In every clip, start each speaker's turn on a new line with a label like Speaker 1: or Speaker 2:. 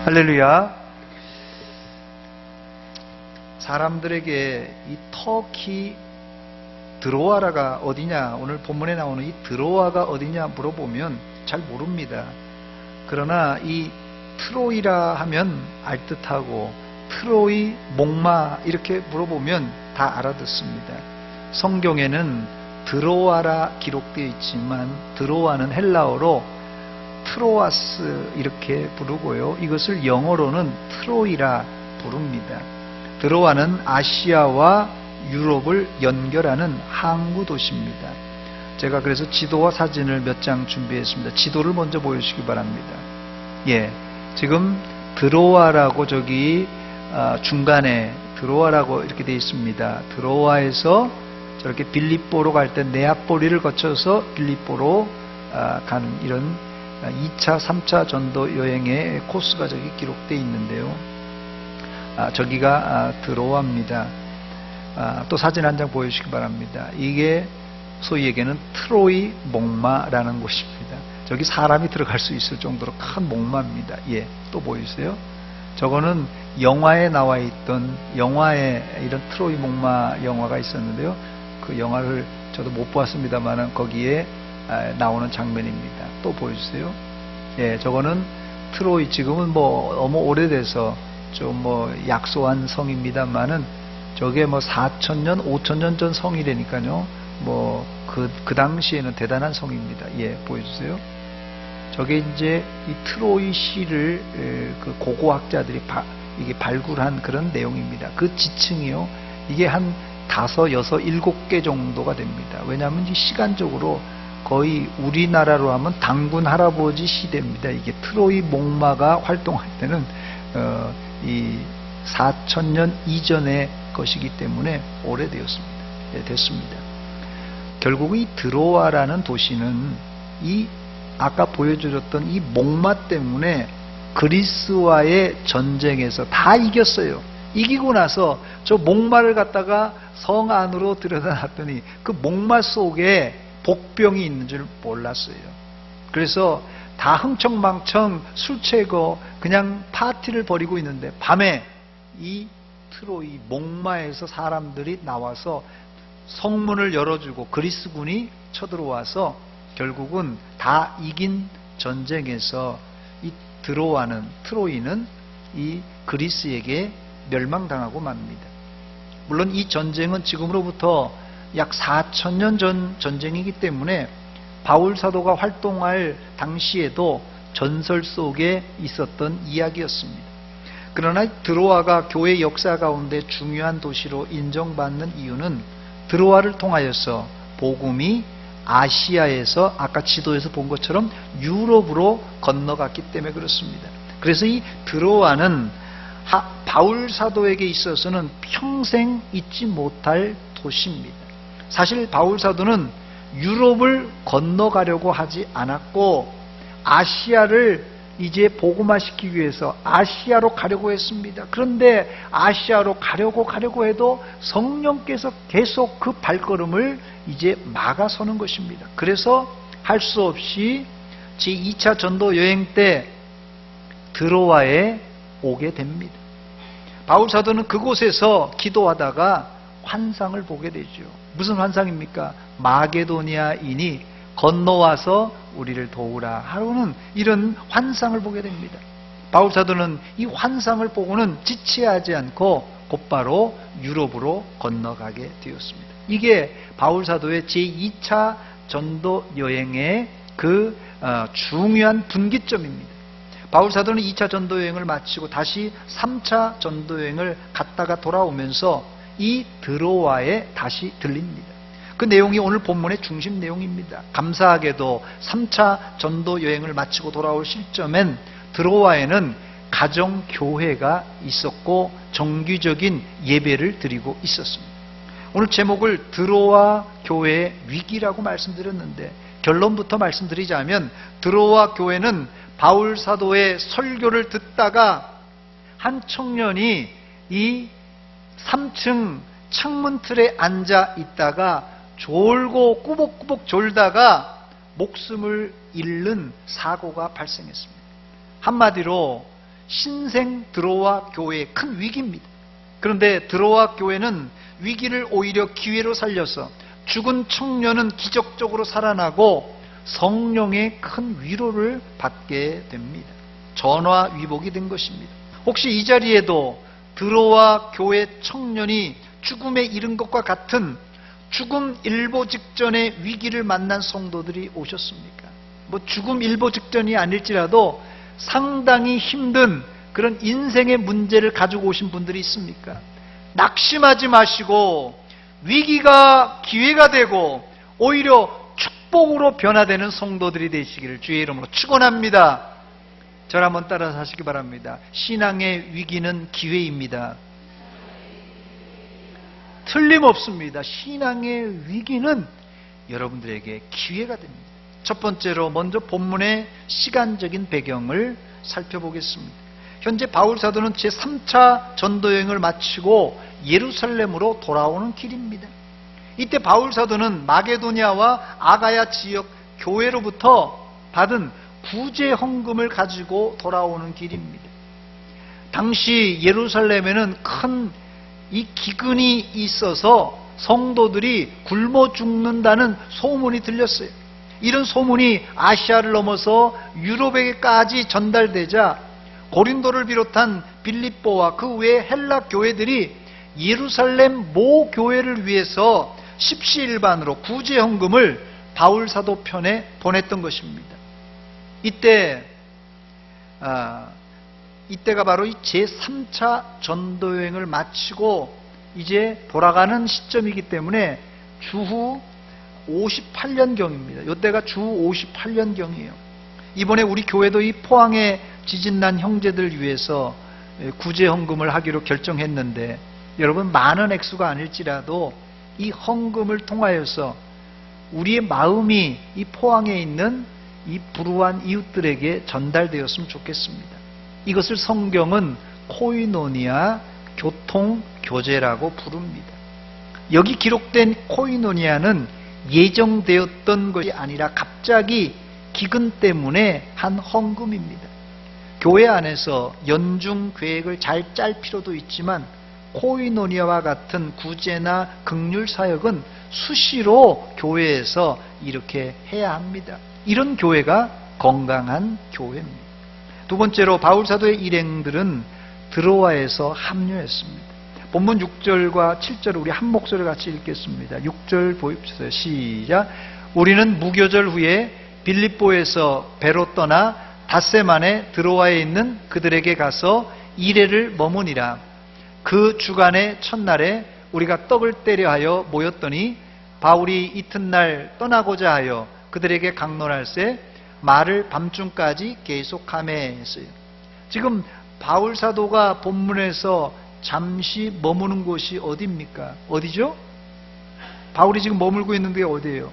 Speaker 1: 할렐루야. 사람들에게 이 터키 드로아라가 어디냐, 오늘 본문에 나오는 이 드로아가 어디냐 물어보면 잘 모릅니다. 그러나 이 트로이라 하면 알듯하고 트로이, 목마 이렇게 물어보면 다 알아듣습니다. 성경에는 드로아라 기록되어 있지만 드로아는 헬라어로 트로아스 이렇게 부르고요. 이것을 영어로는 트로이라 부릅니다. 드로아는 아시아와 유럽을 연결하는 항구 도시입니다. 제가 그래서 지도와 사진을 몇 장 준비했습니다. 지도를 먼저 보여주시기 바랍니다. 예, 지금 드로아라고 저기 중간에 드로아라고 이렇게 되어 있습니다. 드로아에서 저렇게 빌립보로 갈 때 네아폴리를 거쳐서 빌립보로 가는 이런 2차, 3차 전도 여행의 코스가 저기 기록되어 있는데요. 저기가 드로아입니다. 또 사진 한 장 보여주시기 바랍니다. 이게 소위 얘기하는 트로이 목마라는 곳입니다. 저기 사람이 들어갈 수 있을 정도로 큰 목마입니다. 예, 또 보이세요? 저거는 영화에 나와 있던 영화에 이런 트로이 목마 영화가 있었는데요. 그 영화를 저도 못 보았습니다만 거기에 나오는 장면입니다. 또 보여주세요. 예, 저거는 트로이, 지금은 뭐 너무 오래돼서 좀 뭐 약소한 성입니다만은 저게 뭐 4,000년, 5,000년 전 성이라니까요. 뭐 그 당시에는 대단한 성입니다. 예, 보여주세요. 저게 이제 이 트로이 시를 그 고고학자들이 이게 발굴한 그런 내용입니다. 그 지층이요. 이게 한 5, 6, 7개 정도가 됩니다. 왜냐하면 이 시간적으로 거의 우리나라로 하면 당군 할아버지 시대입니다. 이게 트로이 목마가 활동할 때는 이 4,000년 이전의 것이기 때문에 오래되었습니다. 예, 됐습니다. 결국 이 드로아라는 도시는 이 아까 보여드렸던 이 목마 때문에 그리스와의 전쟁에서 다 이겼어요. 이기고 나서 저 목마를 갖다가 성 안으로 들여다놨더니 그 목마 속에 복병이 있는 줄 몰랐어요. 그래서 다 흥청망청 술 취고 그냥 파티를 벌이고 있는데 밤에 이 트로이 목마에서 사람들이 나와서 성문을 열어주고 그리스군이 쳐들어와서 결국은 다 이긴 전쟁에서 이 트로이는 이 그리스에게 멸망당하고 맙니다. 물론 이 전쟁은 지금으로부터 약 4,000년 전 전쟁이기 때문에 바울 사도가 활동할 당시에도 전설 속에 있었던 이야기였습니다. 그러나 드로아가 교회 역사 가운데 중요한 도시로 인정받는 이유는 드로아를 통하여서 복음이 아시아에서 아까 지도에서 본 것처럼 유럽으로 건너갔기 때문에 그렇습니다. 그래서 이 드로아는 바울 사도에게 있어서는 평생 잊지 못할 도시입니다. 사실 바울 사도는 유럽을 건너가려고 하지 않았고 아시아를 이제 복음화시키기 위해서 아시아로 가려고 했습니다. 그런데 아시아로 가려고 해도 성령께서 계속 그 발걸음을 이제 막아서는 것입니다. 그래서 할 수 없이 제2차 전도 여행 때 드로아에 오게 됩니다. 바울 사도는 그곳에서 기도하다가 환상을 보게 되죠. 무슨 환상입니까? 마게도니아인이 건너와서 우리를 도우라 하루는 이런 환상을 보게 됩니다. 바울 사도는 이 환상을 보고는 지체하지 않고 곧바로 유럽으로 건너가게 되었습니다. 이게 바울 사도의 제2차 전도 여행의 그 중요한 분기점입니다. 바울 사도는 2차 전도 여행을 마치고 다시 3차 전도 여행을 갔다가 돌아오면서 이 드로아에 다시 들립니다. 그 내용이 오늘 본문의 중심 내용입니다. 감사하게도 3차 전도 여행을 마치고 돌아올 시점엔 드로아에는 가정교회가 있었고 정규적인 예배를 드리고 있었습니다. 오늘 제목을 드로아 교회의 위기라고 말씀드렸는데 결론부터 말씀드리자면 드로아 교회는 바울 사도의 설교를 듣다가 한 청년이 이 3층 창문 틀에 앉아 있다가 졸고 꾸벅꾸벅 졸다가 목숨을 잃는 사고가 발생했습니다. 한마디로 신생 드로아 교회의 큰 위기입니다. 그런데 드로아 교회는 위기를 오히려 기회로 살려서 죽은 청년은 기적적으로 살아나고 성령의 큰 위로를 받게 됩니다. 전화위복이 된 것입니다. 혹시 이 자리에도 드로아 교회 청년이 죽음에 이른 것과 같은 죽음 일보 직전의 위기를 만난 성도들이 오셨습니까? 뭐 죽음 일보 직전이 아닐지라도 상당히 힘든 그런 인생의 문제를 가지고 오신 분들이 있습니까? 낙심하지 마시고 위기가 기회가 되고 오히려 축복으로 변화되는 성도들이 되시기를 주의 이름으로 축원합니다. 저를 한번 따라서 하시기 바랍니다. 신앙의 위기는 기회입니다. 틀림없습니다. 신앙의 위기는 여러분들에게 기회가 됩니다. 첫 번째로 먼저 본문의 시간적인 배경을 살펴보겠습니다. 현재 바울 사도는 제3차 전도여행을 마치고 예루살렘으로 돌아오는 길입니다. 이때 바울 사도는 마게도냐와 아가야 지역 교회로부터 받은 구제 헌금을 가지고 돌아오는 길입니다. 당시 예루살렘에는 큰 이 기근이 있어서 성도들이 굶어 죽는다는 소문이 들렸어요. 이런 소문이 아시아를 넘어서 유럽에게까지 전달되자 고린도를 비롯한 빌립보와 그 외 헬라 교회들이 예루살렘 모 교회를 위해서 십시일반으로 구제 헌금을 바울 사도 편에 보냈던 것입니다. 이때가 바로 이 제3차 전도여행을 마치고 이제 돌아가는 시점이기 때문에 주후 58년경입니다. 이때가 주후 58년경이에요. 이번에 우리 교회도 이 포항에 지진난 형제들 위해서 구제 헌금을 하기로 결정했는데 여러분 많은 액수가 아닐지라도 이 헌금을 통하여서 우리의 마음이 이 포항에 있는 이 불우한 이웃들에게 전달되었으면 좋겠습니다. 이것을 성경은 코이노니아 교통교제라고 부릅니다. 여기 기록된 코이노니아는 예정되었던 것이 아니라 갑자기 기근 때문에 한 헌금입니다. 교회 안에서 연중 계획을 잘 짤 필요도 있지만 코이노니아와 같은 구제나 긍휼 사역은 수시로 교회에서 이렇게 해야 합니다. 이런 교회가 건강한 교회입니다. 두 번째로 바울 사도의 일행들은 드로아에서 합류했습니다. 본문 6절과 7절을 우리 한 목소리 같이 읽겠습니다. 6절 보십시오. 시작. 우리는 무교절 후에 빌립보에서 배로 떠나 닷새만에 드로아에 있는 그들에게 가서 이레를 머무니라. 그 주간의 첫날에 우리가 떡을 떼려 하여 모였더니 바울이 이튿날 떠나고자 하여 그들에게 강론할세 말을 밤중까지 계속하매 했어요. 지금 바울 사도가 본문에서 잠시 머무는 곳이 어디입니까? 어디죠? 바울이 지금 머물고 있는 게 어디예요?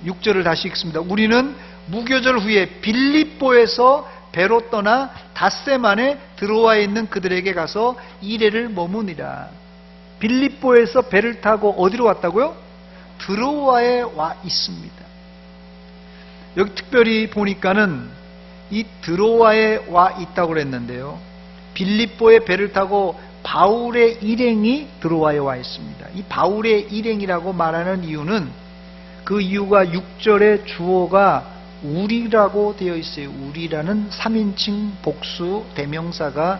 Speaker 1: 6절을 다시 읽습니다. 우리는 무교절 후에 빌립보에서 배로 떠나 닷새 만에 드로아에 있는 그들에게 가서 이레를 머무니라. 빌립보에서 배를 타고 어디로 왔다고요? 드로아에 와 있습니다. 여기 특별히 보니까는 이 드로아에 와 있다고 그랬는데요. 빌립보에 배를 타고 바울의 일행이 드로아에 와 있습니다. 이 바울의 일행이라고 말하는 이유는 그 이유가 6절의 주어가 우리라고 되어 있어요. 우리라는 3인칭 복수 대명사가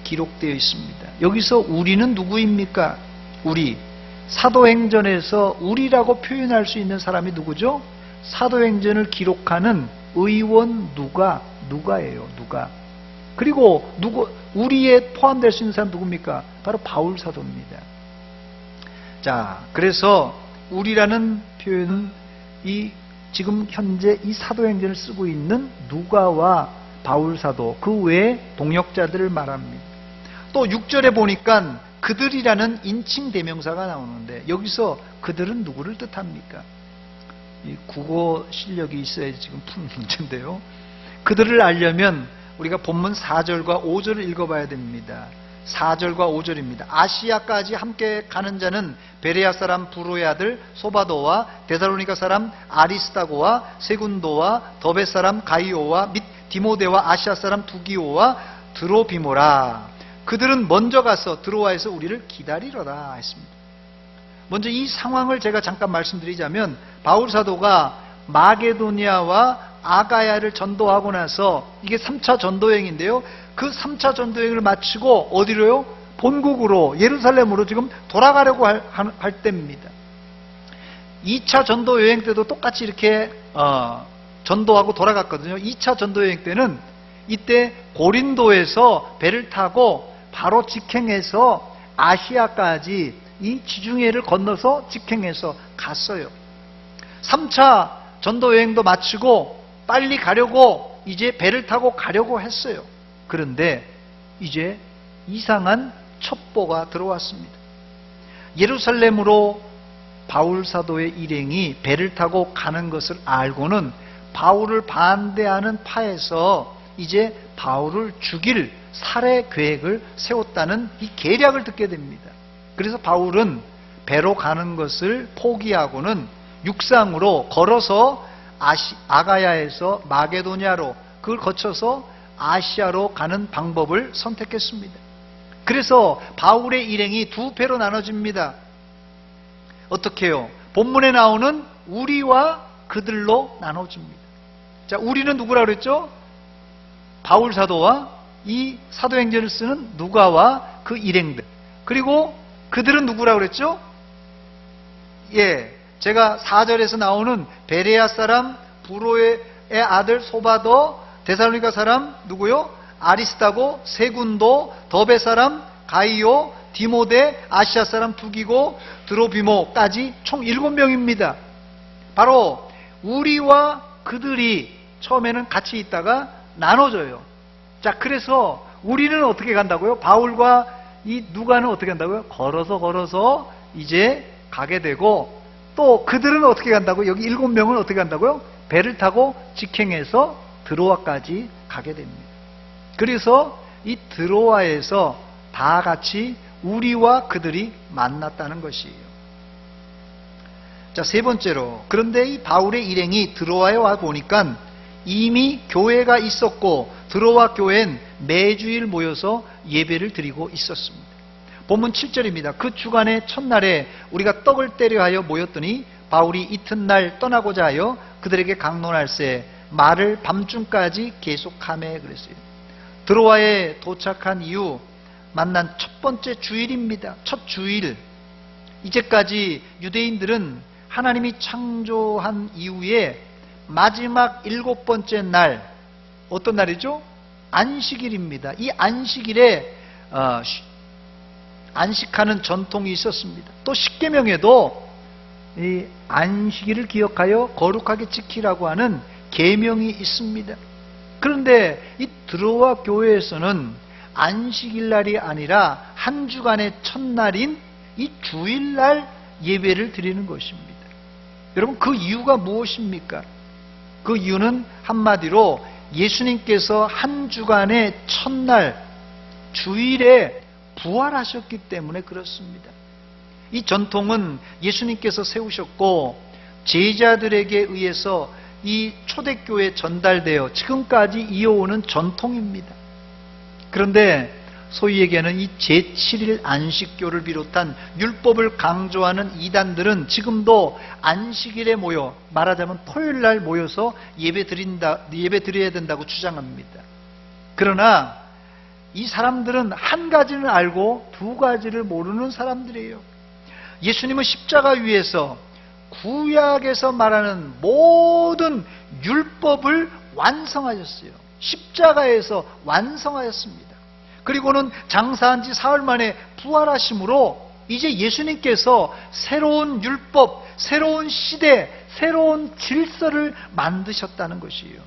Speaker 1: 기록되어 있습니다. 여기서 우리는 누구입니까? 우리. 사도행전에서 우리라고 표현할 수 있는 사람이 누구죠? 사도행전을 기록하는 의원 누가예요. 누가. 그리고 우리에 포함될 수 있는 사람 누굽니까? 바로 바울 사도입니다. 자, 그래서 우리라는 표현은 지금 현재 이 사도행전을 쓰고 있는 누가와 바울 사도 그 외에 동역자들을 말합니다. 또 6절에 보니까 그들이라는 인칭 대명사가 나오는데 여기서 그들은 누구를 뜻합니까? 이 국어 실력이 있어야지 지금 푸는 문제인데요. 그들을 알려면 우리가 본문 4절과 5절을 읽어봐야 됩니다. 4절과 5절입니다. 아시아까지 함께 가는 자는 베레아 사람 부로의 아들 소바도와 데살로니가 사람 아리스다고와 세군도와 더베 사람 가이오와 및 디모데와 아시아 사람 두기오와 드로비모라. 그들은 먼저 가서 드로아에서 우리를 기다리러라 했습니다. 먼저 이 상황을 제가 잠깐 말씀드리자면, 바울 사도가 마게도니아와 아가야를 전도하고 나서 이게 3차 전도여행인데요. 그 3차 전도여행을 마치고 어디로요? 본국으로 예루살렘으로 지금 돌아가려고 할 때입니다. 2차 전도여행 때도 똑같이 이렇게 전도하고 돌아갔거든요. 2차 전도여행 때는 이때 고린도에서 배를 타고 바로 직행해서 아시아까지 이 지중해를 건너서 직행해서 갔어요. 3차 전도여행도 마치고 빨리 가려고 이제 배를 타고 가려고 했어요. 그런데 이제 이상한 첩보가 들어왔습니다. 예루살렘으로 바울 사도의 일행이 배를 타고 가는 것을 알고는 바울을 반대하는 파에서 이제 바울을 죽일 살해 계획을 세웠다는 이 계략을 듣게 됩니다. 그래서 바울은 배로 가는 것을 포기하고는 육상으로 걸어서 아가야에서 마게도냐로, 그걸 거쳐서 아시아로 가는 방법을 선택했습니다. 그래서 바울의 일행이 두 배로 나눠집니다. 어떻게 해요? 본문에 나오는 우리와 그들로 나눠집니다. 자, 우리는 누구라 그랬죠? 바울 사도와 이 사도행전을 쓰는 누가와 그 일행들. 그리고 그들은 누구라 그랬죠? 제가 4절에서 나오는 베레아 사람 부로의 아들 소바더, 데살로니가 사람 누구요? 아리스다고, 세군도, 더베 사람 가이오, 디모데, 아시아 사람 두기고, 드로비모까지 총 7명입니다. 바로 우리와 그들이 처음에는 같이 있다가 나눠져요. 자, 그래서 우리는 어떻게 간다고요? 바울과 이 누가는 어떻게 간다고요? 걸어서 이제 가게 되고, 또 그들은 어떻게 간다고요? 여기 7명은 어떻게 간다고요? 배를 타고 직행해서 드로아까지 가게 됩니다. 그래서 이 드로아에서 다 같이 우리와 그들이 만났다는 것이에요. 자, 세 번째로, 그런데 이 바울의 일행이 드로아에 와 보니까 이미 교회가 있었고 드로아 교회엔 매주일 모여서 예배를 드리고 있었습니다. 본문 7절입니다. 그 주간의 첫날에 우리가 떡을 때려 하여 모였더니 바울이 이튿날 떠나고자 하여 그들에게 강론할세 말을 밤중까지 계속하매 그랬어요. 드로아에 도착한 이후 만난 첫 번째 주일입니다. 첫 주일. 이제까지 유대인들은 하나님이 창조한 이후에 마지막 7번째 날, 어떤 날이죠? 안식일입니다. 이 안식일에 안식하는 전통이 있었습니다. 또 십계명에도 이 안식일을 기억하여 거룩하게 지키라고 하는 계명이 있습니다. 그런데 이 드로아 교회에서는 안식일 날이 아니라 한 주간의 첫날인 이 주일날 예배를 드리는 것입니다. 여러분, 그 이유가 무엇입니까? 그 이유는 한마디로 예수님께서 한 주간의 첫날 주일에 부활하셨기 때문에 그렇습니다. 이 전통은 예수님께서 세우셨고 제자들에게 의해서 이 초대교회에 전달되어 지금까지 이어오는 전통입니다. 그런데 소위 얘기하는 이 제7일 안식교를 비롯한 율법을 강조하는 이단들은 지금도 안식일에 모여, 말하자면 토요일날 모여서 예배 드려야 된다고 주장합니다. 그러나 이 사람들은 한 가지는 알고 두 가지를 모르는 사람들이에요. 예수님은 십자가 위에서 구약에서 말하는 모든 율법을 완성하셨어요. 십자가에서 완성하였습니다. 그리고는 장사한 지 사흘 만에 부활하심으로 이제 예수님께서 새로운 율법, 새로운 시대, 새로운 질서를 만드셨다는 것이에요.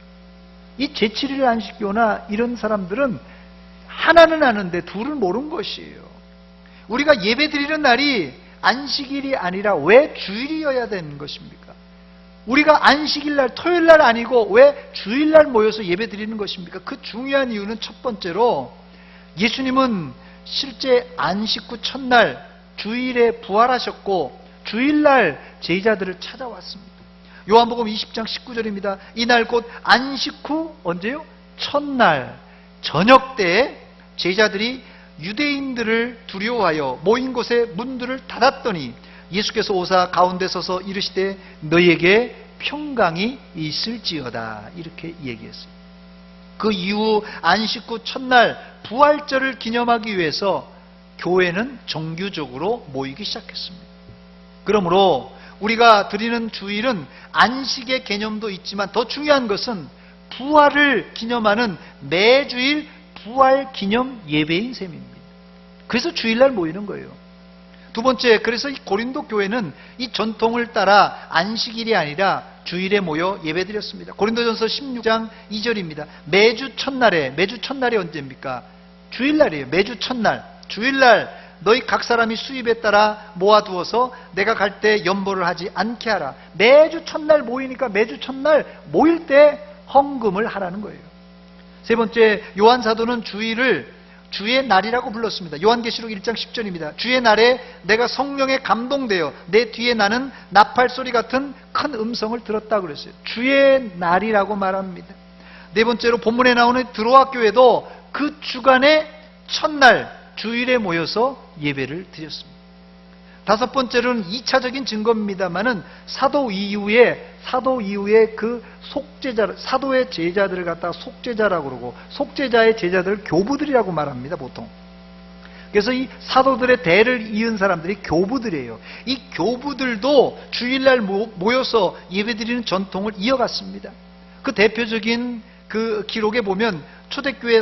Speaker 1: 이 제7일 안식교나 이런 사람들은 하나는 아는데 둘은 모르는 것이에요. 우리가 예배 드리는 날이 안식일이 아니라 왜 주일이어야 되는 것입니까? 우리가 안식일날, 토요일날 아니고 왜 주일날 모여서 예배 드리는 것입니까? 그 중요한 이유는 첫 번째로 예수님은 실제 안식 후 첫날 주일에 부활하셨고 주일날 제자들을 찾아왔습니다. 요한복음 20장 19절입니다. 이날 곧 안식 후 언제요? 첫날 저녁 때에 제자들이 유대인들을 두려워하여 모인 곳에 문들을 닫았더니 예수께서 오사 가운데 서서 이르시되 너희에게 평강이 있을지어다, 이렇게 얘기했어요. 그 이후 안식 후 첫날 부활절을 기념하기 위해서 교회는 정규적으로 모이기 시작했습니다. 그러므로 우리가 드리는 주일은 안식의 개념도 있지만 더 중요한 것은 부활을 기념하는 매주일 부활 기념 예배인 셈입니다. 그래서 주일날 모이는 거예요. 두 번째, 그래서 이 고린도 교회는 이 전통을 따라 안식일이 아니라 주일에 모여 예배드렸습니다. 고린도전서 16장 2절입니다. 매주 첫날이 언제입니까? 주일날이에요. 매주 첫날. 주일날 너희 각 사람이 수입에 따라 모아두어서 내가 갈 때 연보를 하지 않게 하라. 매주 첫날 모이니까 매주 첫날 모일 때 헌금을 하라는 거예요. 세 번째, 요한 사도는 주일을 주의 날이라고 불렀습니다. 요한계시록 1장 10절입니다. 주의 날에 내가 성령에 감동되어 내 뒤에 나는 나팔 소리 같은 큰 음성을 들었다고 그랬어요. 주의 날이라고 말합니다. 네 번째로 본문에 나오는 드로아 교회도 그 주간의 첫날 주일에 모여서 예배를 드렸습니다. 다섯 번째로는 2차적인 증거입니다만은 사도 이후에 그 속죄자, 사도의 제자들을 갖다가 속죄자라고 그러고 속죄자의 제자들을 교부들이라고 말합니다, 보통. 그래서 이 사도들의 대를 이은 사람들이 교부들이에요. 이 교부들도 주일날 모여서 예배드리는 전통을 이어갔습니다. 그 대표적인 그 기록에 보면 초대교회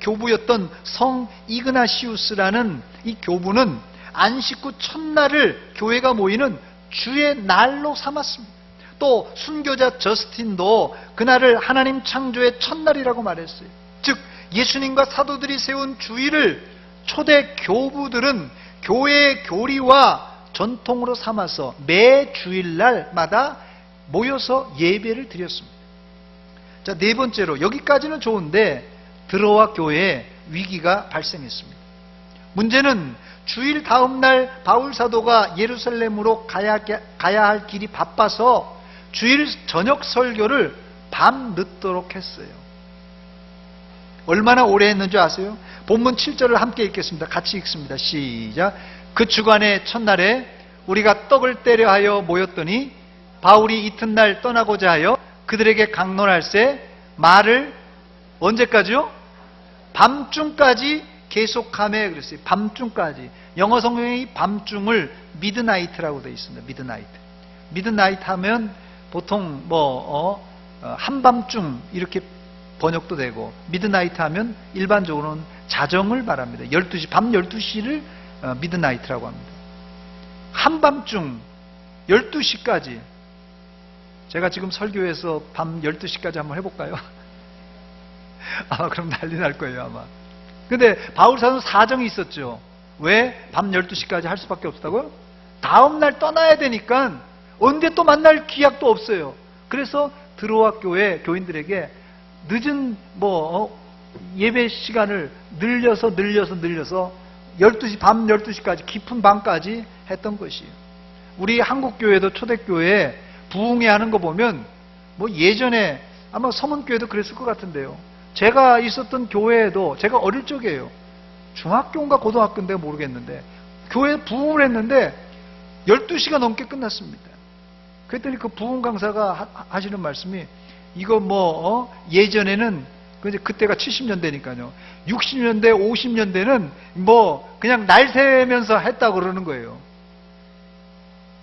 Speaker 1: 교부였던 성 이그나시우스라는 이 교부는 안식 후 첫날을 교회가 모이는 주의 날로 삼았습니다. 또 순교자 저스틴도 그날을 하나님 창조의 첫날이라고 말했어요. 즉 예수님과 사도들이 세운 주일을 초대 교부들은 교회의 교리와 전통으로 삼아서 매 주일날마다 모여서 예배를 드렸습니다. 자, 네 번째로, 여기까지는 좋은데 드로아 교회에 위기가 발생했습니다. 문제는 주일 다음 날 바울 사도가 예루살렘으로 가야 할 길이 바빠서 주일 저녁 설교를 밤 늦도록 했어요. 얼마나 오래 했는지 아세요? 본문 7절을 함께 읽겠습니다. 같이 읽습니다. 시작. 그 주간의 첫날에 우리가 떡을 떼려 하여 모였더니 바울이 이튿날 떠나고자 하여 그들에게 강론할세 말을 언제까지요? 밤중까지 계속하며 그랬어요. 밤중까지. 영어 성경이 밤중을 미드나이트라고 되어 있습니다. 미드나이트 하면 보통 한밤중 이렇게 번역도 되고, 미드나이트 하면 일반적으로는 자정을 말합니다. 12시, 밤 12시를 미드나이트라고 합니다. 한밤중 12시까지. 제가 지금 설교해서 밤 12시까지 한번 해볼까요? 아마 그럼 난리 날 거예요, 아마. 근데 바울 사도는 사정이 있었죠. 왜 밤 12시까지 할 수밖에 없었다고요? 다음날 떠나야 되니까 언제 또 만날 기약도 없어요. 그래서 드로아 교회 교인들에게 늦은 예배 시간을 늘려서 12시, 밤 12시까지, 깊은 밤까지 했던 것이에요. 우리 한국교회도 초대교회 부흥회 하는 거 보면 예전에 아마 서문교회도 그랬을 것 같은데요. 제가 있었던 교회에도, 제가 어릴 적이에요. 중학교인가 고등학교인데 모르겠는데 교회 부흥을 했는데 12시가 넘게 끝났습니다. 그랬더니 그 부흥 강사가 하시는 말씀이, 이거 예전에는, 그때가 70년대니까요. 60년대, 50년대는 그냥 날 새면서 했다고 그러는 거예요.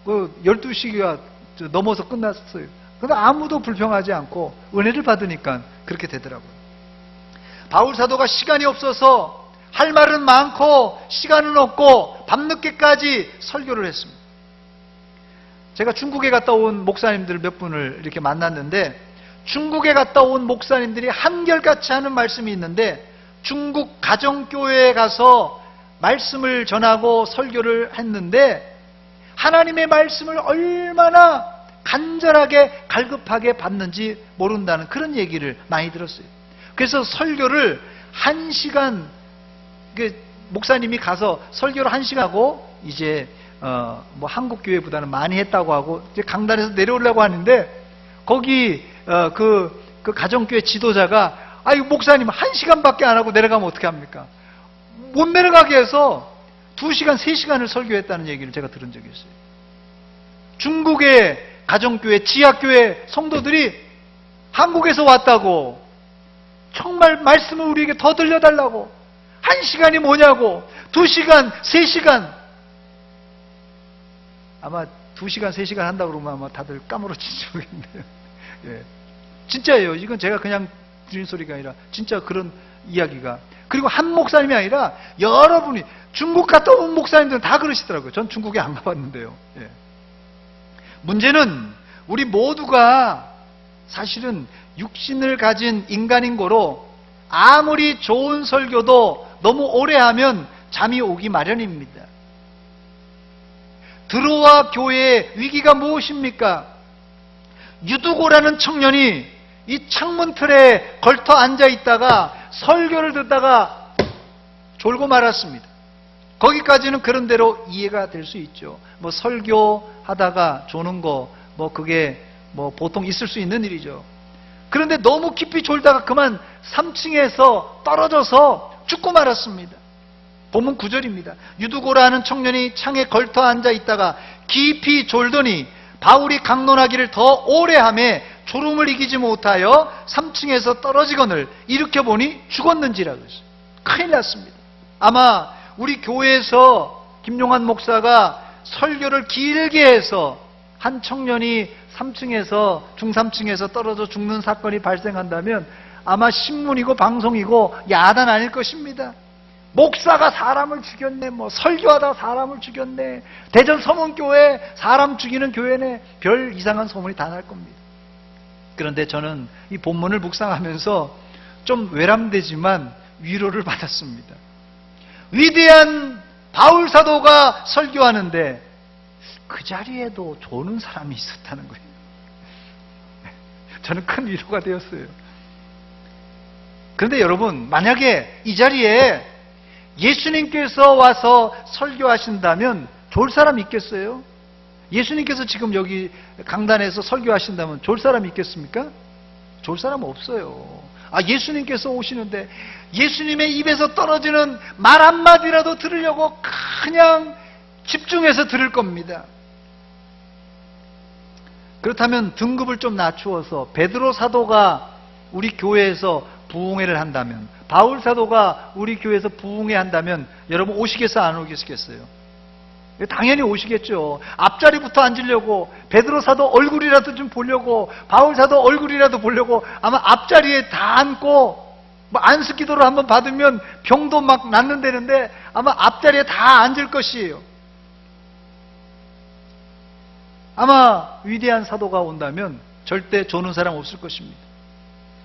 Speaker 1: 12시가 넘어서 끝났어요. 근데 아무도 불평하지 않고 은혜를 받으니까 그렇게 되더라고요. 바울 사도가 시간이 없어서 할 말은 많고 시간은 없고 밤늦게까지 설교를 했습니다. 제가 중국에 갔다 온 목사님들 몇 분을 이렇게 만났는데, 중국에 갔다 온 목사님들이 한결같이 하는 말씀이 있는데, 중국 가정교회에 가서 말씀을 전하고 설교를 했는데 하나님의 말씀을 얼마나 간절하게 갈급하게 받는지 모른다는 그런 얘기를 많이 들었어요. 그래서 설교를 1시간, 목사님이 가서 설교를 1시간 하고 이제 한국 교회보다는 많이 했다고 하고 이제 강단에서 내려오려고 하는데, 거기 그 가정교회 지도자가 아이 목사님 1시간밖에 안 하고 내려가면 어떻게 합니까? 못 내려가게 해서 2시간, 3시간을 설교했다는 얘기를 제가 들은 적이 있어요. 중국의 가정교회, 지하교회 성도들이 한국에서 왔다고 정말 말씀을 우리에게 더 들려달라고 1시간이 뭐냐고 2시간, 3시간 아마 2시간, 3시간 한다고 그러면 아마 다들 까무러치지 모르겠네요. 예. 진짜예요. 이건 제가 그냥 드린 소리가 아니라 진짜 그런 이야기가. 그리고 한 목사님이 아니라 여러분이 중국 갔다 온 목사님들은 다 그러시더라고요. 전 중국에 안 가봤는데요. 예. 문제는 우리 모두가 사실은 육신을 가진 인간인 거로 아무리 좋은 설교도 너무 오래 하면 잠이 오기 마련입니다. 들어와 교회의 위기가 무엇입니까? 유두고라는 청년이 이 창문 틀에 걸터 앉아 있다가 설교를 듣다가 졸고 말았습니다. 거기까지는 그런 대로 이해가 될 수 있죠. 뭐 설교하다가 조는 거, 뭐 그게 뭐 보통 있을 수 있는 일이죠. 그런데 너무 깊이 졸다가 그만 3층에서 떨어져서 죽고 말았습니다. 본문 9절입니다. 유두고라는 청년이 창에 걸터 앉아 있다가 깊이 졸더니 바울이 강론하기를 더 오래 하며 졸음을 이기지 못하여 3층에서 떨어지거늘 일으켜보니 죽었는지라 그랬어요. 큰일 났습니다. 아마 우리 교회에서 김용환 목사가 설교를 길게 해서 한 청년이 3층에서 중3층에서 떨어져 죽는 사건이 발생한다면 아마 신문이고 방송이고 야단 아닐 것입니다. 목사가 사람을 죽였네, 뭐 설교하다 사람을 죽였네, 대전 서문교회 사람 죽이는 교회네, 별 이상한 소문이 다 날 겁니다. 그런데 저는 이 본문을 묵상하면서 좀 외람되지만 위로를 받았습니다. 위대한 바울 사도가 설교하는데 그 자리에도 조는 사람이 있었다는 거예요. 저는 큰 위로가 되었어요. 그런데 여러분, 만약에 이 자리에 예수님께서 와서 설교하신다면 졸 사람 있겠어요? 예수님께서 지금 여기 강단에서 설교하신다면 졸 사람 있겠습니까? 졸 사람 없어요. 예수님께서 오시는데 예수님의 입에서 떨어지는 말 한마디라도 들으려고 그냥 집중해서 들을 겁니다. 그렇다면 등급을 좀 낮추어서 베드로 사도가 우리 교회에서 부흥회를 한다면, 바울 사도가 우리 교회에서 부흥회 한다면 여러분 오시겠어요? 안 오시겠어요? 당연히 오시겠죠. 앞자리부터 앉으려고, 베드로 사도 얼굴이라도 좀 보려고, 바울 사도 얼굴이라도 보려고 아마 앞자리에 다 앉고, 뭐 안수 기도를 한번 받으면 병도 막 낫는다는데 아마 앞자리에 다 앉을 것이에요. 아마 위대한 사도가 온다면 절대 조는 사람 없을 것입니다.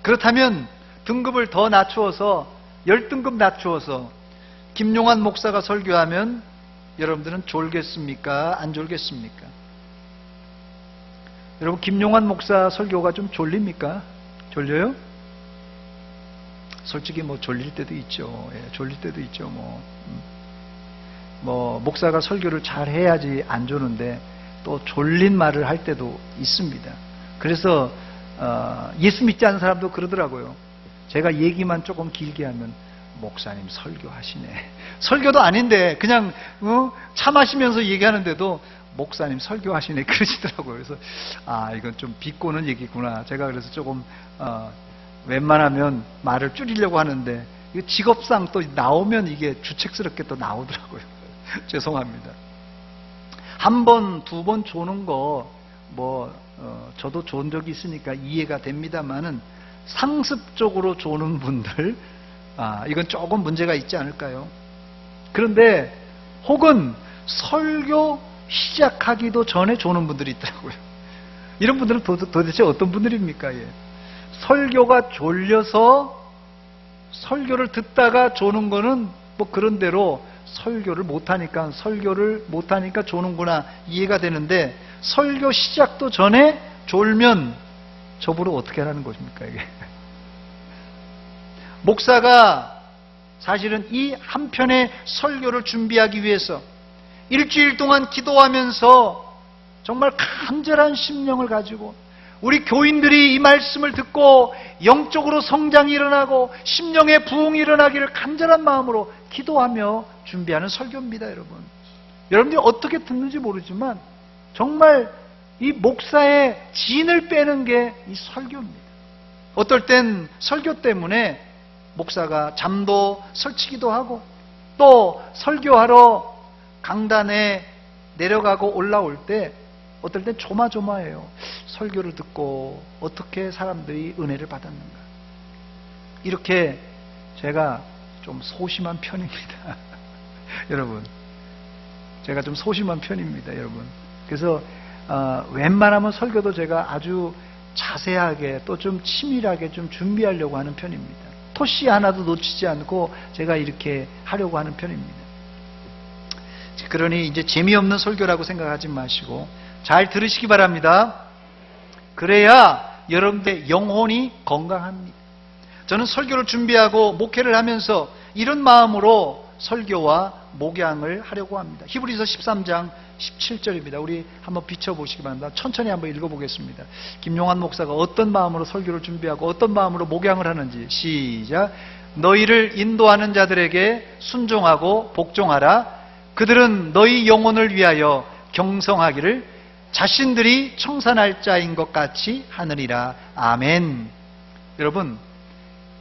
Speaker 1: 그렇다면 등급을 더 낮추어서 10등급 낮추어서 김용환 목사가 설교하면 여러분들은 졸겠습니까? 안 졸겠습니까? 여러분, 김용환 목사 설교가 좀 졸립니까? 졸려요? 솔직히 뭐 졸릴 때도 있죠. 예, 졸릴 때도 있죠. 뭐 목사가 설교를 잘 해야지 안 조는데 또 졸린 말을 할 때도 있습니다. 그래서 예수 믿지 않는 사람도 그러더라고요. 제가 얘기만 조금 길게 하면 목사님 설교하시네. 설교도 아닌데 그냥 차 마시면서 얘기하는데도 목사님 설교하시네 그러시더라고요. 그래서 이건 좀 비꼬는 얘기구나. 제가 그래서 조금 웬만하면 말을 줄이려고 하는데 직업상 또 나오면 이게 주책스럽게 또 나오더라고요. 죄송합니다. 한 번, 두 번 조는 거 저도 조은 적이 있으니까 이해가 됩니다만은 상습적으로 조는 분들 이건 조금 문제가 있지 않을까요? 그런데 혹은 설교 시작하기도 전에 조는 분들이 있더라고요. 이런 분들은 도대체 어떤 분들입니까? 예. 설교가 졸려서 설교를 듣다가 조는 거는 뭐 그런 대로 설교를 못하니까 조는구나 이해가 되는데, 설교 시작도 전에 졸면 저보러 어떻게 하라는 것입니까 이게? 목사가 사실은 이 한 편의 설교를 준비하기 위해서 일주일 동안 기도하면서 정말 간절한 심령을 가지고 우리 교인들이 이 말씀을 듣고 영적으로 성장이 일어나고 심령의 부흥이 일어나기를 간절한 마음으로 기도하며 준비하는 설교입니다, 여러분. 여러분들이 어떻게 듣는지 모르지만 정말 이 목사의 진을 빼는 게 이 설교입니다. 어떨 땐 설교 때문에 목사가 잠도 설치기도 하고, 또 설교하러 강단에 내려가고 올라올 때 어떨 땐 조마조마해요. 설교를 듣고 어떻게 사람들이 은혜를 받았는가. 이렇게 제가 좀 소심한 편입니다. 여러분, 제가 좀 소심한 편입니다, 여러분. 그래서 웬만하면 설교도 제가 아주 자세하게 또 좀 치밀하게 좀 준비하려고 하는 편입니다. 토시 하나도 놓치지 않고 제가 이렇게 하려고 하는 편입니다. 그러니 이제 재미없는 설교라고 생각하지 마시고 잘 들으시기 바랍니다. 그래야 여러분의 영혼이 건강합니다. 저는 설교를 준비하고 목회를 하면서 이런 마음으로 설교와 목양을 하려고 합니다. 히브리서 13장 17절입니다. 우리 한번 비춰보시기 바랍니다. 천천히 한번 읽어보겠습니다. 김용환 목사가 어떤 마음으로 설교를 준비하고 어떤 마음으로 목양을 하는지. 시작. 너희를 인도하는 자들에게 순종하고 복종하라. 그들은 너희 영혼을 위하여 경성하기를 자신들이 청산할 자인 것 같이 하느니라. 아멘. 여러분,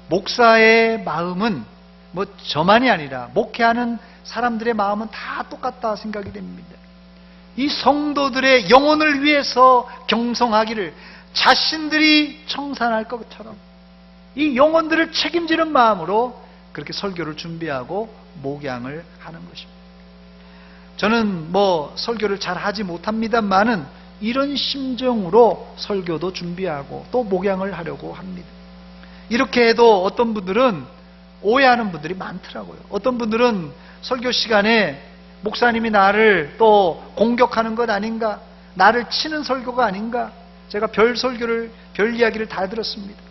Speaker 1: 목사의 마음은 뭐 저만이 아니라 목회하는 사람들의 마음은 다 똑같다 생각이 됩니다. 이 성도들의 영혼을 위해서 경성하기를 자신들이 청산할 것처럼 이 영혼들을 책임지는 마음으로 그렇게 설교를 준비하고 목양을 하는 것입니다. 저는 뭐 설교를 잘 하지 못합니다만은 이런 심정으로 설교도 준비하고 또 목양을 하려고 합니다. 이렇게 해도 어떤 분들은 오해하는 분들이 많더라고요. 어떤 분들은 설교 시간에 목사님이 나를 또 공격하는 것 아닌가, 나를 치는 설교가 아닌가. 제가 별 설교를, 별 이야기를 다 들었습니다.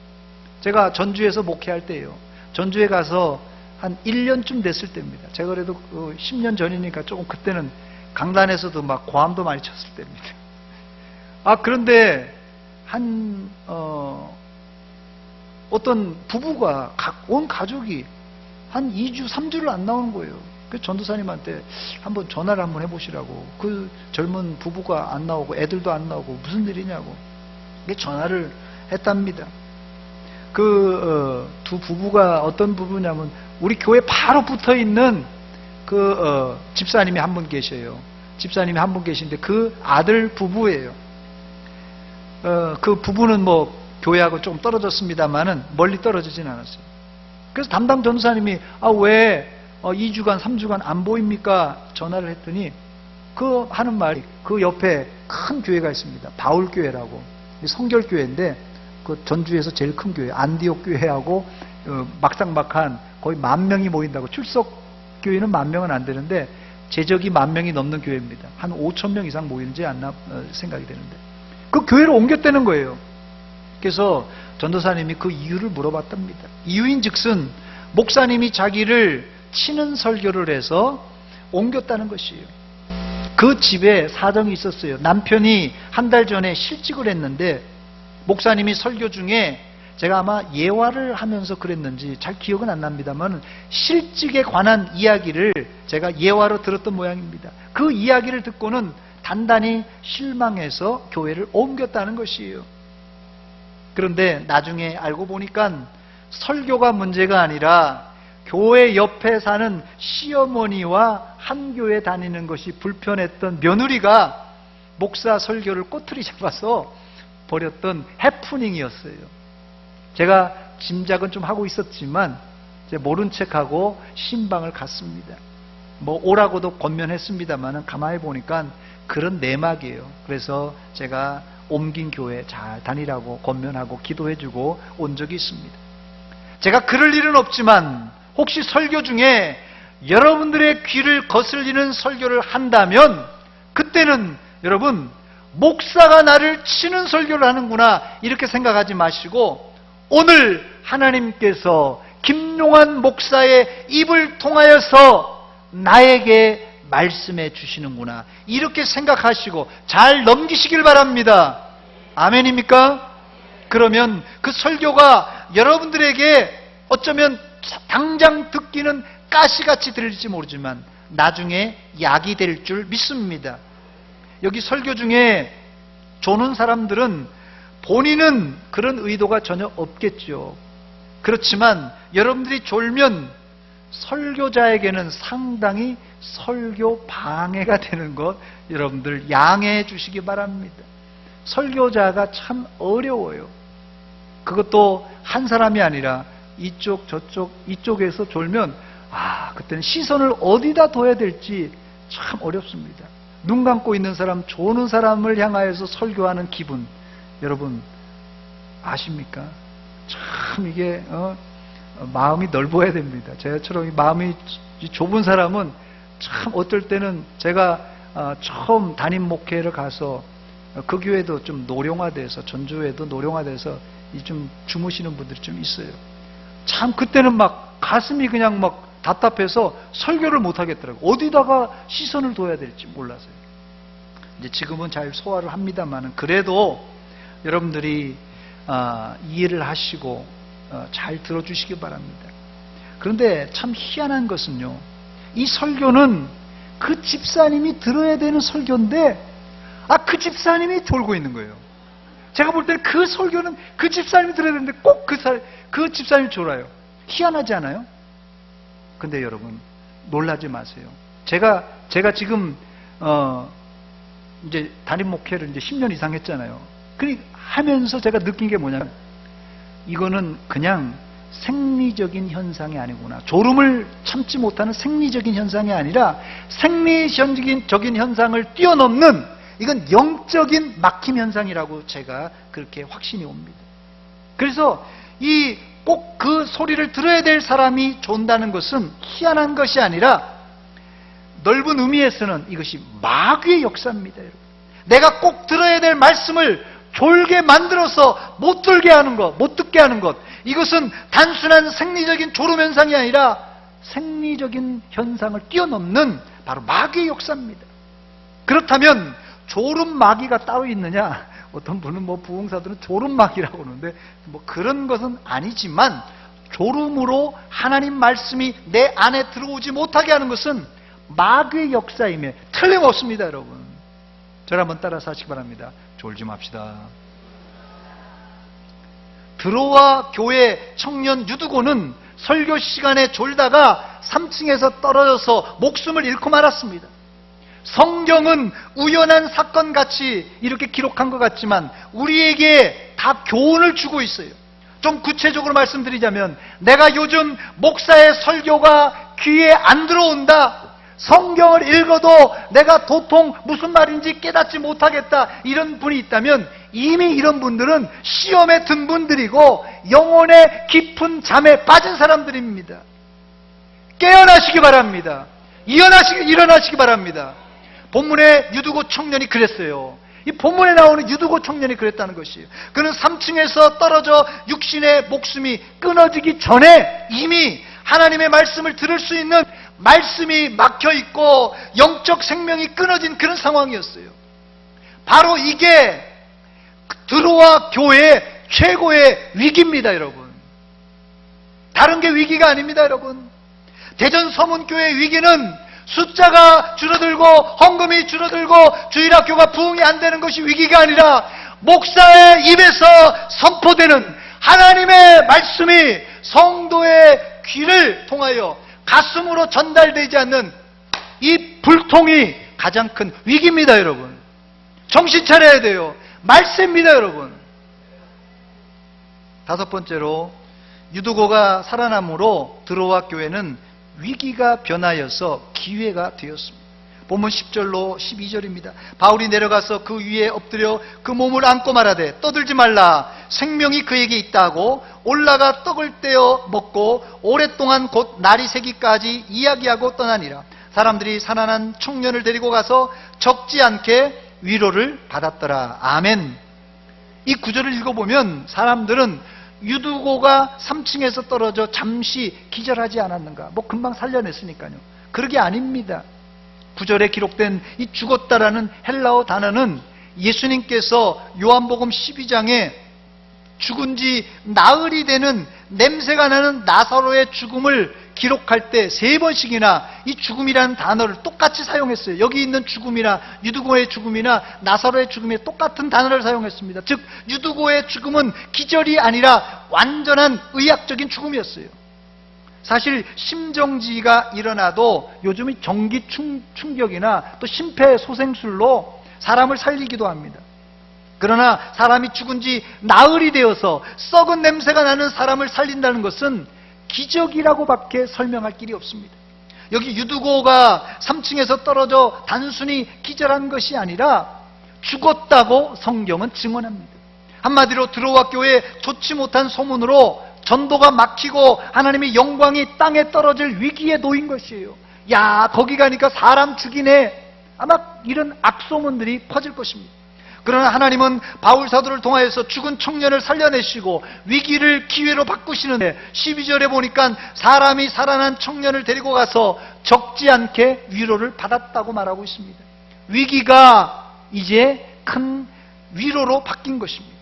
Speaker 1: 제가 전주에서 목회할 때예요. 전주에 가서 한 1년쯤 됐을 때입니다. 제가 그래도 10년 전이니까 조금 그때는 강단에서도 막 고함도 많이 쳤을 때입니다. 그런데 어떤 부부가 온 가족이 한 2주, 3주를 안 나오는 거예요. 그래서 전도사님한테 한번 전화를 한번 해보시라고. 그 젊은 부부가 안 나오고 애들도 안 나오고 무슨 일이냐고. 전화를 했답니다. 두 부부가 어떤 부부냐면 우리 교회 바로 붙어 있는 집사님이 한 분 계셔요. 집사님이 한 분 계신데 그 아들 부부예요. 그 부부는 뭐 교회하고 조금 떨어졌습니다만은 멀리 떨어지진 않았어요. 그래서 담당 전도사님이 왜 2주간 3주간 안 보입니까? 전화를 했더니 하는 말이 그 옆에 큰 교회가 있습니다. 바울교회라고 성결교회인데 그 전주에서 제일 큰 교회 안디옥 교회하고 막상막한 거의 10,000명이 모인다고. 출석교회는 10,000명은 안 되는데 제적이 10,000명이 넘는 교회입니다. 한 5,000명 이상 모이는지 않나 생각이 되는데 그 교회로 옮겼다는 거예요. 그래서 전도사님이 그 이유를 물어봤답니다. 이유인즉슨 목사님이 자기를 치는 설교를 해서 옮겼다는 것이에요. 그 집에 사정이 있었어요. 남편이 한 달 전에 실직을 했는데 목사님이 설교 중에 제가 아마 예화를 하면서 그랬는지 잘 기억은 안 납니다만 실직에 관한 이야기를 제가 예화로 들었던 모양입니다. 그 이야기를 듣고는 단단히 실망해서 교회를 옮겼다는 것이에요. 그런데 나중에 알고 보니까 설교가 문제가 아니라 교회 옆에 사는 시어머니와 한 교회 다니는 것이 불편했던 며느리가 목사 설교를 꼬투리 잡아서 버렸던 해프닝이었어요. 제가 짐작은 좀 하고 있었지만 모른 척하고 신방을 갔습니다. 뭐 오라고도 권면했습니다만 가만히 보니까 그런 내막이에요. 그래서 제가 옮긴 교회 잘 다니라고 권면하고 기도해주고 온 적이 있습니다. 제가 그럴 일은 없지만 혹시 설교 중에 여러분들의 귀를 거슬리는 설교를 한다면 그때는 여러분 목사가 나를 치는 설교를 하는구나 이렇게 생각하지 마시고 오늘 하나님께서 김용환 목사의 입을 통하여서 나에게 말씀해 주시는구나 이렇게 생각하시고 잘 넘기시길 바랍니다. 아멘입니까? 그러면 그 설교가 여러분들에게 어쩌면 당장 듣기는 가시같이 들릴지 모르지만 나중에 약이 될 줄 믿습니다. 여기 설교 중에 조는 사람들은 본인은 그런 의도가 전혀 없겠죠. 그렇지만 여러분들이 졸면 설교자에게는 상당히 설교 방해가 되는 것 여러분들 양해해 주시기 바랍니다. 설교자가 참 어려워요. 그것도 한 사람이 아니라 이쪽 저쪽 이쪽에서 졸면 그때는 시선을 어디다 둬야 될지 참 어렵습니다. 눈 감고 있는 사람, 조는 사람을 향하여서 설교하는 기분 여러분 아십니까? 참 이게 마음이 넓어야 됩니다. 저처럼 마음이 좁은 사람은 참 어떨 때는 제가 처음 담임 목회를 가서 그 교회도 좀 노령화돼서 전주에도 노령화돼서 좀 주무시는 분들이 좀 있어요. 참 그때는 막 가슴이 그냥 막 답답해서 설교를 못 하겠더라고요. 어디다가 시선을 둬야 될지 몰라서요. 이제 지금은 잘 소화를 합니다만은 그래도 여러분들이 이해를 하시고 잘 들어주시기 바랍니다. 그런데 참 희한한 것은요, 이 설교는 그 집사님이 들어야 되는 설교인데 그 집사님이 졸고 있는 거예요. 제가 볼 때는 그 설교는 그 집사님이 들어야 되는데 꼭 그 집사님이 졸아요. 희한하지 않아요? 근데 여러분 놀라지 마세요. 제가 지금 이제 담임 목회를 이제 10년 이상 했잖아요. 하면서 제가 느낀 게 뭐냐면 이거는 그냥 생리적인 현상이 아니구나. 졸음을 참지 못하는 생리적인 현상이 아니라 생리적인 현상을 뛰어넘는 이건 영적인 막힘 현상이라고 제가 그렇게 확신이 옵니다. 그래서 꼭 그 소리를 들어야 될 사람이 존다는 것은 희한한 것이 아니라 넓은 의미에서는 이것이 마귀의 역사입니다. 여러분. 내가 꼭 들어야 될 말씀을 졸게 만들어서 못 들게 하는 것, 못 듣게 하는 것, 이것은 단순한 생리적인 졸음 현상이 아니라 생리적인 현상을 뛰어넘는 바로 마귀의 역사입니다. 그렇다면 졸음 마귀가 따로 있느냐? 어떤 분은 부흥사들은 졸음 마귀라고 하는데 그런 것은 아니지만 졸음으로 하나님 말씀이 내 안에 들어오지 못하게 하는 것은 마귀의 역사임에 틀림없습니다. 여러분, 저를 한번 따라서 하시기 바랍니다. 졸지 맙시다. 드로아 교회 청년 유두고는 설교 시간에 졸다가 3층에서 떨어져서 목숨을 잃고 말았습니다. 성경은 우연한 사건같이 이렇게 기록한 것 같지만 우리에게 다 교훈을 주고 있어요. 좀 구체적으로 말씀드리자면 내가 요즘 목사의 설교가 귀에 안 들어온다, 성경을 읽어도 내가 도통 무슨 말인지 깨닫지 못하겠다, 이런 분이 있다면 이미 이런 분들은 시험에 든 분들이고 영혼의 깊은 잠에 빠진 사람들입니다. 깨어나시기 바랍니다. 일어나시기 바랍니다. 본문에 유두고 청년이 그랬어요. 이 본문에 나오는 유두고 청년이 그랬다는 것이에요. 그는 3층에서 떨어져 육신의 목숨이 끊어지기 전에 이미 하나님의 말씀을 들을 수 있는 말씀이 막혀있고 영적 생명이 끊어진 그런 상황이었어요. 바로 이게 드로아 교회의 최고의 위기입니다. 여러분, 다른 게 위기가 아닙니다. 여러분, 대전 서문교회의 위기는 숫자가 줄어들고 헌금이 줄어들고 주일학교가 부흥이 안 되는 것이 위기가 아니라 목사의 입에서 선포되는 하나님의 말씀이 성도의 귀를 통하여 가슴으로 전달되지 않는 이 불통이 가장 큰 위기입니다. 여러분, 정신 차려야 돼요. 말씀입니다. 여러분. 5번째로 유두고가 살아남으로 드로아 교회는 위기가 변하여서 기회가 되었습니다. 본문 10절로 12절입니다. 바울이 내려가서 그 위에 엎드려 그 몸을 안고 말하되 떠들지 말라, 생명이 그에게 있다 하고 올라가 떡을 떼어 먹고 오랫동안 곧 날이 새기까지 이야기하고 떠나니라. 사람들이 살아난 청년을 데리고 가서 적지 않게 위로를 받았더라. 아멘. 이 구절을 읽어보면 사람들은 유두고가 3층에서 떨어져 잠시 기절하지 않았는가, 금방 살려냈으니까요. 그러게 아닙니다. 9절에 기록된 이 죽었다라는 헬라어 단어는 예수님께서 요한복음 12장에 죽은 지 나흘이 되는 냄새가 나는 나사로의 죽음을 기록할 때 3번씩이나 이 죽음이라는 단어를 똑같이 사용했어요. 여기 있는 죽음이나 유두고의 죽음이나 나사로의 죽음이 똑같은 단어를 사용했습니다. 즉 유두고의 죽음은 기절이 아니라 완전한 의학적인 죽음이었어요. 사실 심정지가 일어나도 요즘은 전기 충격이나 또 심폐소생술로 사람을 살리기도 합니다. 그러나 사람이 죽은 지 나흘이 되어서 썩은 냄새가 나는 사람을 살린다는 것은 기적이라고밖에 설명할 길이 없습니다. 여기 유두고가 3층에서 떨어져 단순히 기절한 것이 아니라 죽었다고 성경은 증언합니다. 한마디로 드로아 교회에 좋지 못한 소문으로 전도가 막히고 하나님의 영광이 땅에 떨어질 위기에 놓인 것이에요. 야, 거기 가니까 사람 죽이네. 아마 이런 악소문들이 퍼질 것입니다. 그러나 하나님은 바울 사도를 통하여서 죽은 청년을 살려내시고 위기를 기회로 바꾸시는데 12절에 보니까 사람이 살아난 청년을 데리고 가서 적지 않게 위로를 받았다고 말하고 있습니다. 위기가 이제 큰 위로로 바뀐 것입니다.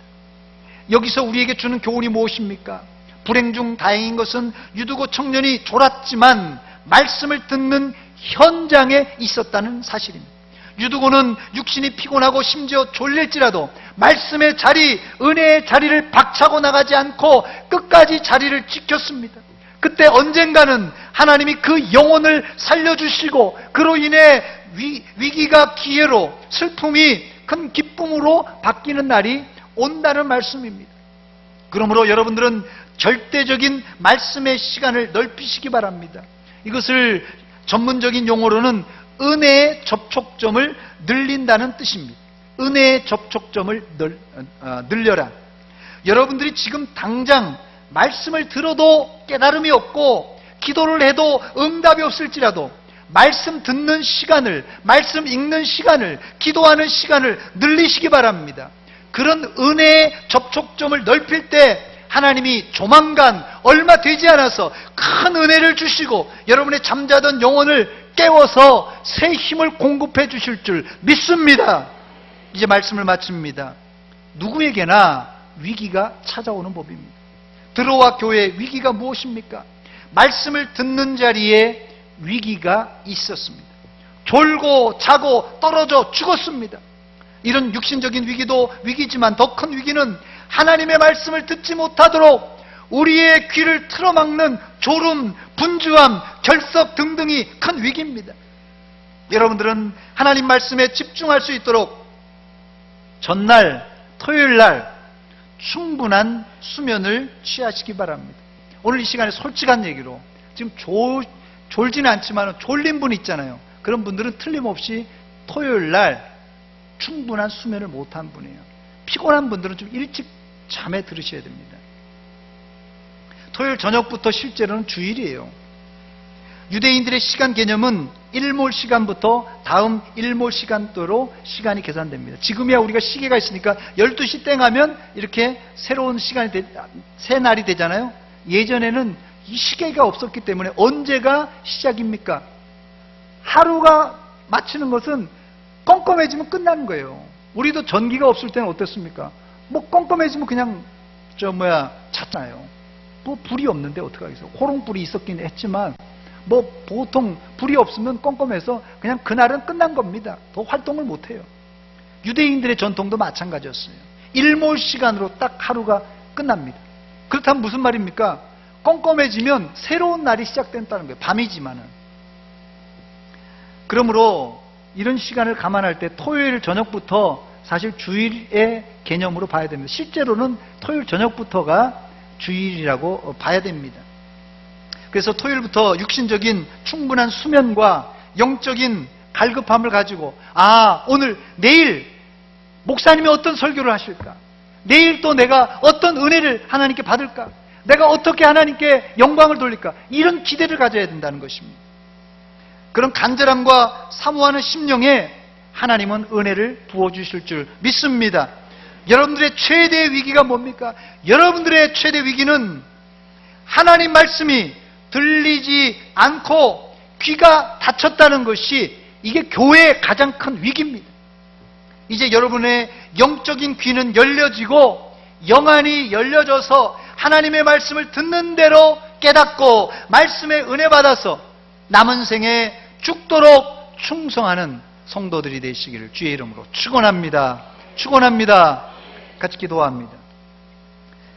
Speaker 1: 여기서 우리에게 주는 교훈이 무엇입니까? 불행 중 다행인 것은 유두고 청년이 졸았지만 말씀을 듣는 현장에 있었다는 사실입니다. 유두고는 육신이 피곤하고 심지어 졸릴지라도 말씀의 자리, 은혜의 자리를 박차고 나가지 않고 끝까지 자리를 지켰습니다. 그때 언젠가는 하나님이 그 영혼을 살려주시고 그로 인해 위기가 기회로, 슬픔이 큰 기쁨으로 바뀌는 날이 온다는 말씀입니다. 그러므로 여러분들은 절대적인 말씀의 시간을 넓히시기 바랍니다. 이것을 전문적인 용어로는 은혜의 접촉점을 늘린다는 뜻입니다. 은혜의 접촉점을 늘려라. 여러분들이 지금 당장 말씀을 들어도 깨달음이 없고 기도를 해도 응답이 없을지라도 말씀 듣는 시간을, 말씀 읽는 시간을, 기도하는 시간을 늘리시기 바랍니다. 그런 은혜의 접촉점을 넓힐 때 하나님이 조만간 얼마 되지 않아서 큰 은혜를 주시고 여러분의 잠자던 영혼을 깨워서 새 힘을 공급해 주실 줄 믿습니다. 이제 말씀을 마칩니다. 누구에게나 위기가 찾아오는 법입니다. 드로아 교회의 위기가 무엇입니까? 말씀을 듣는 자리에 위기가 있었습니다. 졸고 자고 떨어져 죽었습니다. 이런 육신적인 위기도 위기지만 더 큰 위기는 하나님의 말씀을 듣지 못하도록 우리의 귀를 틀어막는 졸음, 분주함, 결석 등등이 큰 위기입니다. 여러분들은 하나님 말씀에 집중할 수 있도록 전날, 토요일날 충분한 수면을 취하시기 바랍니다. 오늘 이 시간에 솔직한 얘기로 지금 졸지는 않지만 졸린 분 있잖아요. 그런 분들은 틀림없이 토요일날 충분한 수면을 못한 분이에요. 피곤한 분들은 좀 일찍 잠에 들으셔야 됩니다. 토요일 저녁부터 실제로는 주일이에요. 유대인들의 시간 개념은 일몰 시간부터 다음 일몰 시간도로 시간이 계산됩니다. 지금이야 우리가 시계가 있으니까 12시 땡 하면 이렇게 새로운 시간이 새 날이 되잖아요. 예전에는 이 시계가 없었기 때문에 언제가 시작입니까? 하루가 마치는 것은 껌껌해지면 끝나는 거예요. 우리도 전기가 없을 때는 어땠습니까? 뭐 껌껌해지면 그냥 잤나요? 뭐 불이 없는데 어떡하겠어요? 호롱불이 있었긴 했지만 뭐 보통 불이 없으면 껌껌해서 그냥 그날은 끝난 겁니다. 더 활동을 못해요. 유대인들의 전통도 마찬가지였어요. 일몰 시간으로 딱 하루가 끝납니다. 그렇다면 무슨 말입니까? 껌껌해지면 새로운 날이 시작된다는 거예요. 밤이지만은. 그러므로 이런 시간을 감안할 때 토요일 저녁부터 사실 주일의 개념으로 봐야 됩니다. 실제로는 토요일 저녁부터가 주일이라고 봐야 됩니다. 그래서 토요일부터 육신적인 충분한 수면과 영적인 갈급함을 가지고 내일 목사님이 어떤 설교를 하실까? 내일 또 내가 어떤 은혜를 하나님께 받을까? 내가 어떻게 하나님께 영광을 돌릴까? 이런 기대를 가져야 된다는 것입니다. 그런 간절함과 사모하는 심령에 하나님은 은혜를 부어주실 줄 믿습니다. 여러분들의 최대의 위기가 뭡니까? 여러분들의 최대 위기는 하나님 말씀이 들리지 않고 귀가 닫혔다는 것이 이게 교회의 가장 큰 위기입니다. 이제 여러분의 영적인 귀는 열려지고 영안이 열려져서 하나님의 말씀을 듣는 대로 깨닫고 말씀의 은혜 받아서 남은 생에 죽도록 충성하는 성도들이 되시기를 주의 이름으로 축원합니다. 축원합니다. 같이 기도합니다.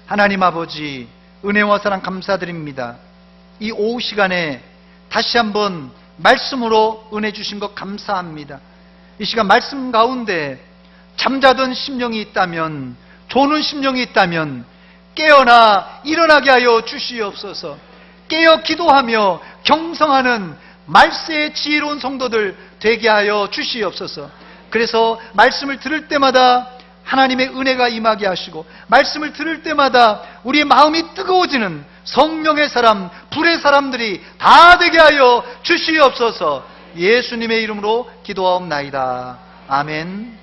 Speaker 1: 하나님 아버지, 은혜와 사랑 감사드립니다. 이 오후 시간에 다시 한번 말씀으로 은혜 주신 것 감사합니다. 이 시간 말씀 가운데 잠자던 심령이 있다면, 조는 심령이 있다면 깨어나 일어나게 하여 주시옵소서. 깨어 기도하며 경성하는 말세의 지혜로운 성도들 되게 하여 주시옵소서. 그래서 말씀을 들을 때마다 하나님의 은혜가 임하게 하시고, 말씀을 들을 때마다 우리의 마음이 뜨거워지는 성령의 사람, 불의 사람들이 다 되게 하여 주시옵소서. 예수님의 이름으로 기도하옵나이다. 아멘.